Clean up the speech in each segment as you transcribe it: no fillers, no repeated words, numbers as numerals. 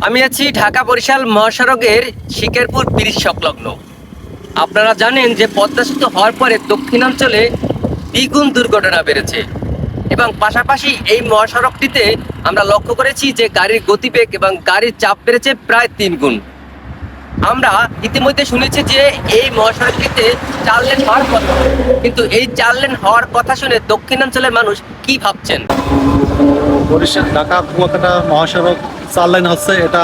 আমি আছি ঢাকা বরিশাল মহাসড়কের শিকারপুর ব্রিজ সংলগ্ন। আপনারা জানেন যে পদ্মা সেতু হওয়ার পরে দক্ষিণাঞ্চলে দ্বিগুণ দুর্ঘটনা বেড়েছে এবং পাশাপাশি এই মহাসড়কটিতে আমরা লক্ষ্য করেছি যে গাড়ির গতিবেগ এবং গাড়ির চাপ বেড়েছে প্রায় 3 গুণ। আমরা ইতিমধ্যে শুনেছি যে এই মহাসড়কটিতে 4 লেন হওয়ার কথা, কিন্তু এই 4 লেন হওয়ার কথা শুনে দক্ষিণাঞ্চলের মানুষ কি ভাবছেন? বরিশাল ঢাকা কুয়াকাটা মহাসড়ক 4 লেন হচ্ছে, এটা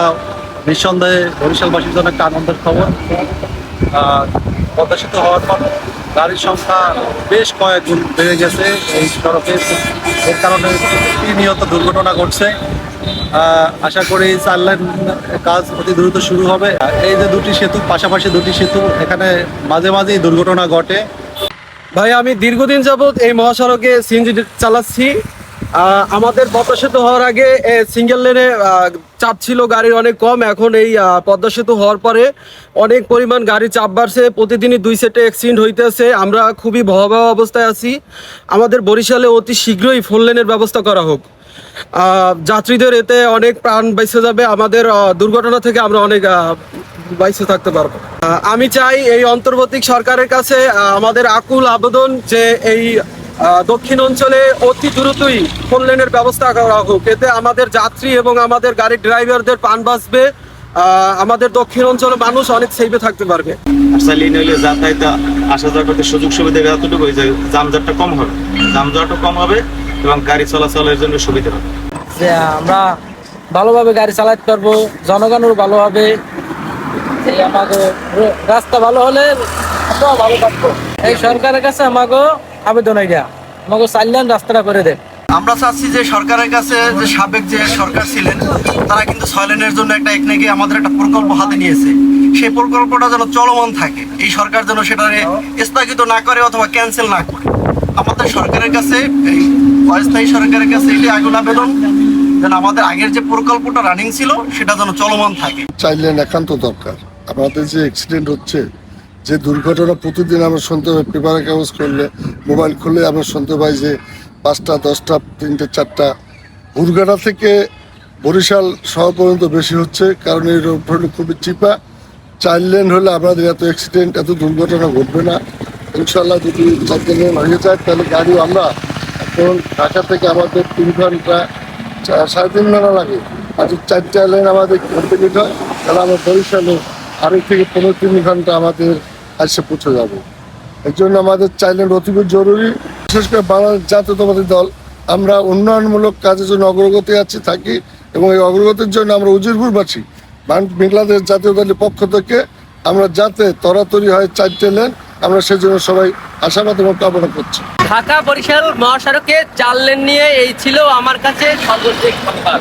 নিঃসন্দেহে বরিশালবাসীর জন্য একটা আনন্দের খবর। পদ্মা সেতু হওয়ার পর গাড়ির সংখ্যা বেশ কয়েক গুণ বেড়ে গেছে এই সড়কে। এর কারণে প্রতিনিয়ত দুর্ঘটনা ঘটছে। আশা করি 4 লেন কাজ অতি দ্রুত শুরু হবে। এই যে দুটি সেতু, পাশাপাশি দুটি সেতু, এখানে মাঝে মাঝেই দুর্ঘটনা ঘটে। ভাই, আমি দীর্ঘদিন যাবৎ এই মহাসড়কে সিএনজি চালাচ্ছি। আমাদের পদ্মা সেতু হওয়ার আগে সিঙ্গেল লেনে চাপ ছিল গাড়ির অনেক কম। এখন এই পদ্মা সেতু হওয়ার পরে অনেক পরিমাণ গাড়ির চাপ বাড়ছে। প্রতিদিনই 2 সেটে অ্যাক্সিডেন্ট হইতেছে। আমরা খুবই ভয়াবহ অবস্থায় আছি। আমাদের বরিশালে অতি শীঘ্রই 4 লেনের ব্যবস্থা করা হোক। যাত্রীদের এতে অনেক প্রাণ বেঁচে যাবে। আমাদের দুর্ঘটনা থেকে আমরা অনেক বাইসে থাকতে পারবো। আমি চাই এই অন্তর্বর্তী সরকারের কাছে আমাদের আকুল আবেদন যে এই দক্ষিণ অঞ্চলে অতি দ্রুতই 4 লেনের ব্যবস্থা করা হোক। এতে আমাদের যাত্রী এবং আমাদের গাড়ির ড্রাইভারদের প্রাণ বাঁচবে। আমাদের দক্ষিণ অঞ্চলে মানুষ অনেক সেফে থাকতে পারবে। যাতায়াতে আসা যাওয়া করতে সুযোগ সুবিধা এতটুকু হয়ে যায়, যানজটটা কম হবে, যানজটও কম হবে এবং গাড়ি চলাচলের জন্য সুবিধা হবে। যে আমরা ভালোভাবে গাড়ি চালাতে পারবো, জনগণও ভালো হবে। এই আমাকে রাস্তা ভালো হলে আমরাও ভালো থাকবো। এই সরকারের কাছে আমাকে আবেদন, এটা আমাকে 4 লেন রাস্তাটা করে দেন। আমরা চাচ্ছি যে সরকারের কাছে, যে সাবেক যে সরকার ছিলেন তারা কিন্তু 6 লেনের জন্য একটা একনাকি আমাদের একটা প্রকল্প হাতে নিয়েছে। সেই প্রকল্পটা যেন চলমান থাকে, এই সরকার যেন সেটা স্থগিত না করে অথবা ক্যান্সেল না করে। আমাদের সরকারের কাছে, এই অস্থায়ী সরকারের কাছে এটি আগুন আবেদন, যেন আমাদের আগের যে প্রকল্পটা রানিং ছিল সেটা যেন চলমান থাকে। 4 লেন একান্ত দরকার। আমাদের যে অ্যাক্সিডেন্ট হচ্ছে, যে দুর্ঘটনা প্রতিদিন আমরা শুনতে পাই, পেপারের কাগজ করলে, মোবাইল খুললে আমরা শুনতে পাই যে 5টা 10টা 3টে 4টা বুরগাড়া থেকে বরিশাল শহর পর্যন্ত বেশি হচ্ছে। কারণ এই রোড খুবই চিপা। 4 লেন হলে আমাদের এত অ্যাক্সিডেন্ট, এত দুর্ঘটনা ঘটবে না। ইনশাল্লাহ যদি 4 লেন হয়ে যায় তাহলে গাড়িও আমরা এখন ঢাকা থেকে আমাদের 3 ঘন্টা 3.5 ঘন্টা লাগে। আর যদি 4টা লেন আমাদের কমপ্লিট হয় তাহলে আমরা বরিশালে 2.5 থেকে 3 ঘন্টা আমাদের এসে পৌঁছে যাবে। এর জন্য আমাদের 4 লেন অতিব জরুরি। বিশেষ করে বাংলাদেশ জাতীয়তাবাদী দল আমরা উন্নয়নমূলক কাজের জন্য অগ্রগতি থাকি এবং এই অগ্রগতির জন্য আমরা উজিরপুরবাসী বাংলাদেশ জাতীয় দলের পক্ষ থেকে আমরা যাতে তরাতরি হয় 4টে লেন, আমরা সেজন্য সবাই আশাবাদ এবং কামনা করছি। ঢাকা বরিশাল মহাসড়কে 4 লেন নিয়ে এই ছিল আমার কাছে সর্বশেষ সংবাদ।